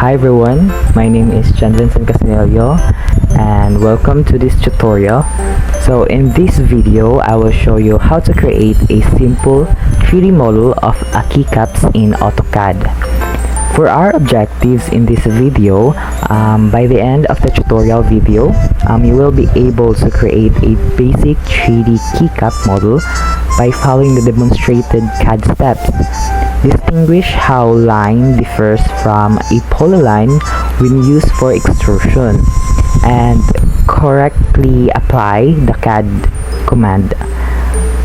Hi everyone, my name is John Vincent Casanello and welcome to this tutorial. So in this video, I will show you how to create a simple 3D model of a keycaps in AutoCAD. For our objectives in this video, by the end of the tutorial video, you will be able to create a basic 3D keycap model by following the demonstrated CAD steps. Distinguish how line differs from a polyline when used for extrusion, and correctly apply the CAD command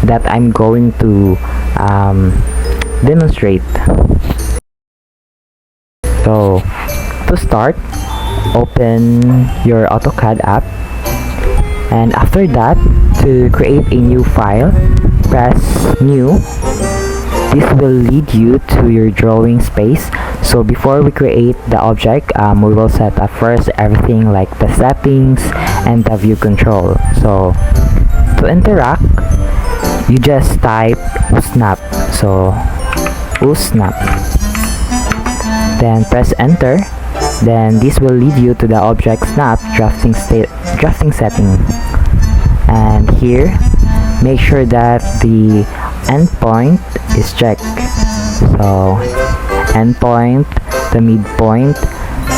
that I'm going to demonstrate. So to start, open your AutoCAD app, and after that, to create a new file, press new. This will lead you to your drawing space. So before we create the object, we will set up first everything like the settings and the view control. So to interact, you just type snap. So snap, then press enter. Then this will lead you to the object snap drafting setting, and here make sure that the endpoint is checked. So endpoint, the midpoint,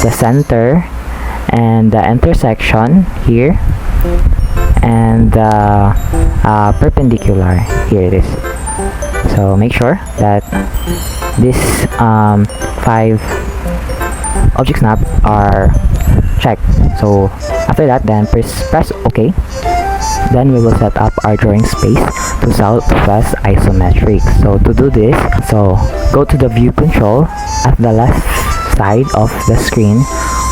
the center, and the intersection here, and the perpendicular, here it is. So make sure that this 5 object snap are checked. So after that, then press OK. Then we will set up our drawing space to Southwest isometric. So to do this, so go to the view control at the left side of the screen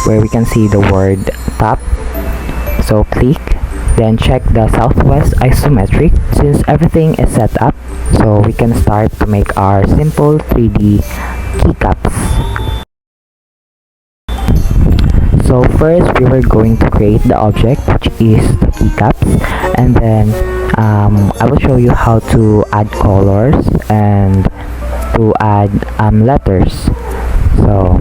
where we can see the word top. So click, then check the Southwest isometric. Since everything is set up, so we can start to make our simple 3D keycaps. So first, we were going to create the object, which is the keycaps, and then I will show you how to add colors and to add letters. So,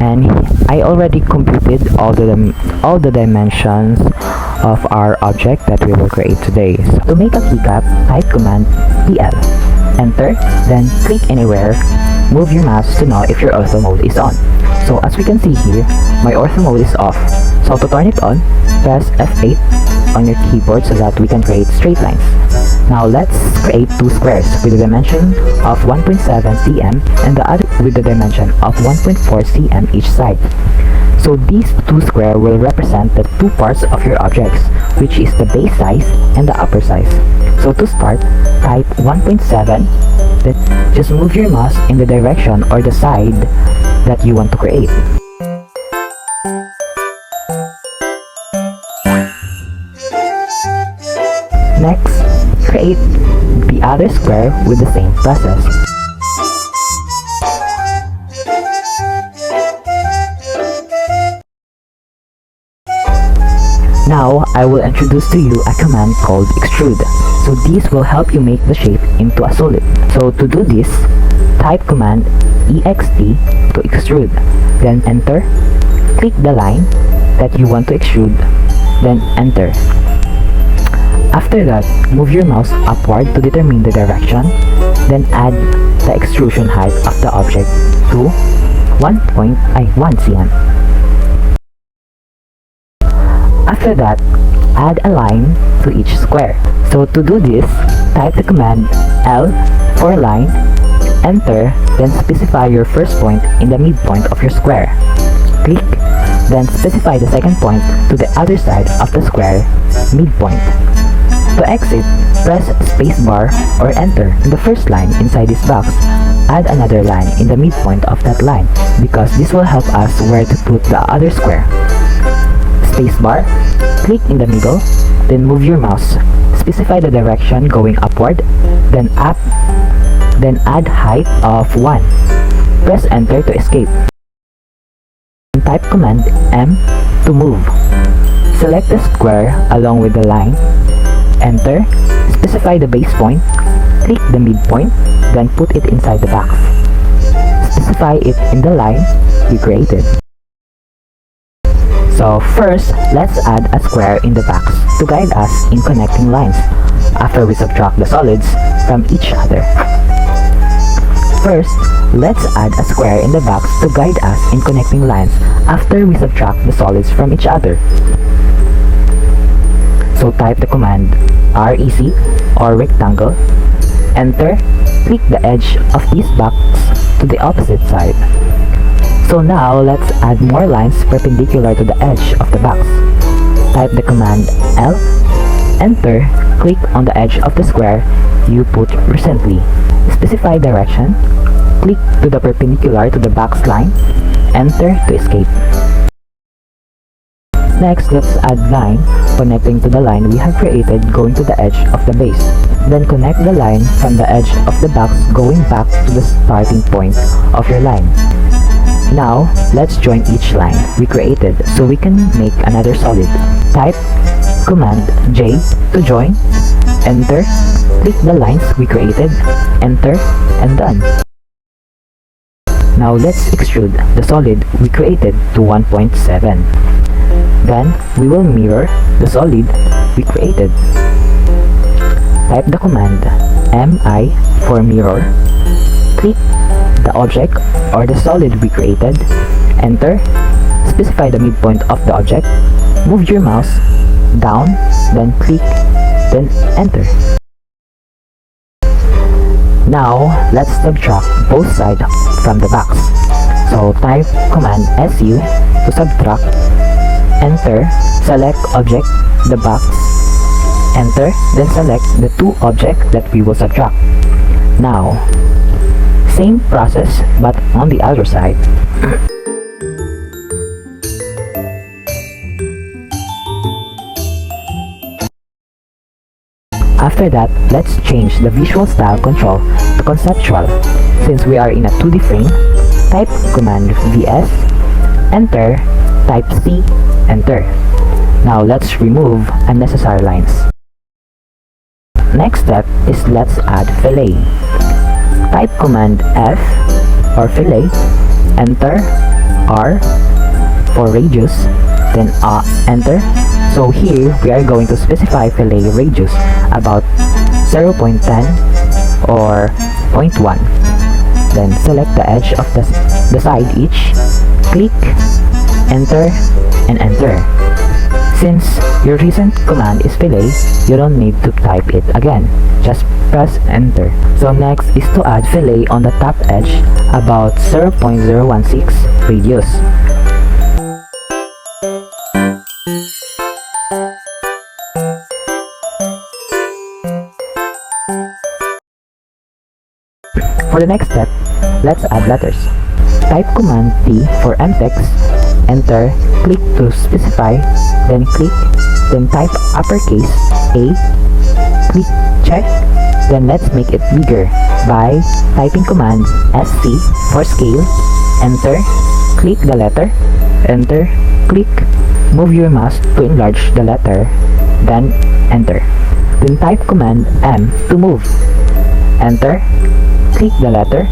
and I already computed all the dimensions of our object that we will create today. So to make a keycap, type command PL, enter, then click anywhere. Move your mouse to know if your ortho mode is on. So as we can see here, my ortho mode is off. So to turn it on, press F8 on your keyboard so that we can create straight lines. Now let's create 2 squares with a dimension of 1.7 cm and the other with the dimension of 1.4 cm each side. So these 2 squares will represent the 2 parts of your objects, which is the base size and the upper size. So to start, type 1.7, then just move your mouse in the direction or the side that you want to create. Next, create the other square with the same process. Now, I will introduce to you a command called extrude. So this will help you make the shape into a solid. So to do this, type command ext to extrude, then enter, click the line that you want to extrude, then enter. After that, move your mouse upward to determine the direction, then add the extrusion height of the object to 1 cm. After that, add a line to each square. So to do this, type the command L for line, enter, then specify your first point in the midpoint of your square. Click, then specify the second point to the other side of the square midpoint. To exit, press spacebar or enter the first line inside this box. Add another line in the midpoint of that line because this will help us where to put the other square. Spacebar, click in the middle, then move your mouse. Specify the direction going upward, then up, then add height of 1. Press enter to escape. And type command M to move. Select the square along with the line, enter, specify the base point, click the midpoint, then put it inside the box. Specify it in the line, we created. So first, let's add a square in the box to guide us in connecting lines after we subtract the solids from each other. First, let's add a square in the box to guide us in connecting lines after we subtract the solids from each other. So type the command REC or rectangle, enter, click the edge of this box to the opposite side. So now let's add more lines perpendicular to the edge of the box. Type the command L, enter, click on the edge of the square you put recently. Specify direction, click to the perpendicular to the box line, enter to escape. Next, let's add line connecting to the line we have created going to the edge of the base. Then connect the line from the edge of the box going back to the starting point of your line. Now, let's join each line we created so we can make another solid. Type command J to join, enter, click the lines we created, enter, and done. Now let's extrude the solid we created to 1.7. Then, we will mirror the solid we created. Type the command MI for mirror, click the object or the solid we created, enter, specify the midpoint of the object, move your mouse down, then click, then enter. Now, let's subtract both sides from the box. So type command SU to subtract, enter, select object, the box, enter, then select the two objects that we will subtract. Now, same process but on the other side. After that, let's change the visual style control to conceptual. Since we are in a 2D frame, type command VS, enter, type C, enter. Now let's remove unnecessary lines. Next step is let's add fillet. Type command F or fillet, enter, R for radius, then enter. So here we are going to specify fillet radius about 0.10 or 0.1. Then select the edge of the side each, click, enter, and enter. Since your recent command is fillet, you don't need to type it again. Just press enter. So next is to add fillet on the top edge about 0.016 radius. For the next step, let's add letters. Type command T for mtext, enter, click to specify, then click, then type uppercase A, click check, then let's make it bigger by typing command SC for scale, enter, click the letter, enter, click, move your mouse to enlarge the letter, then enter. Then type command M to move, enter, click the letter,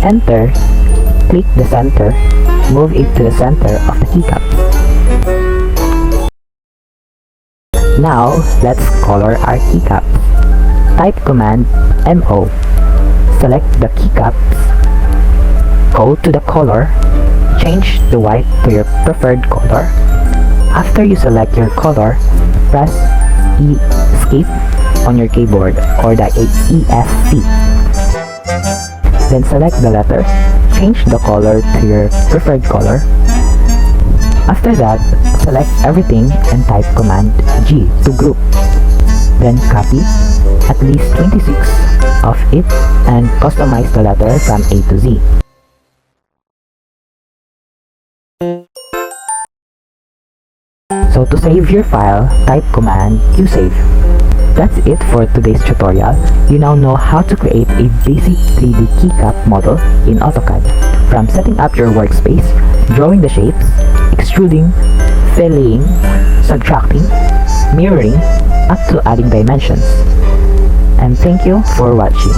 enter, click the center, move it to the center of the keycap. Now, let's color our keycaps. Type command MO, select the keycaps, go to the color, change the white to your preferred color. After you select your color, press Escape on your keyboard or the ESC. Then select the letter, change the color to your preferred color. After that, select everything and type command G to group. Then copy at least 26 of it and customize the letter from A to Z. So to save your file, type command QSave. That's it for today's tutorial. You now know how to create a basic 3D keycap model in AutoCAD. From setting up your workspace, drawing the shapes, extruding, filleting, subtracting, mirroring, up to adding dimensions. And thank you for watching.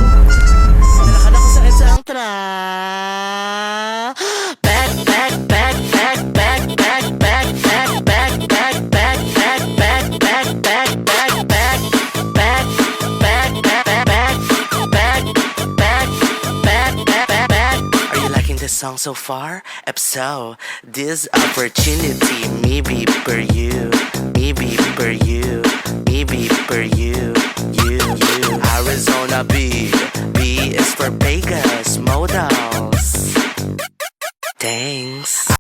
song so far? If so, this opportunity maybe for you, maybe for you, maybe for you, you. Arizona B, B is for Vegas models. Thanks.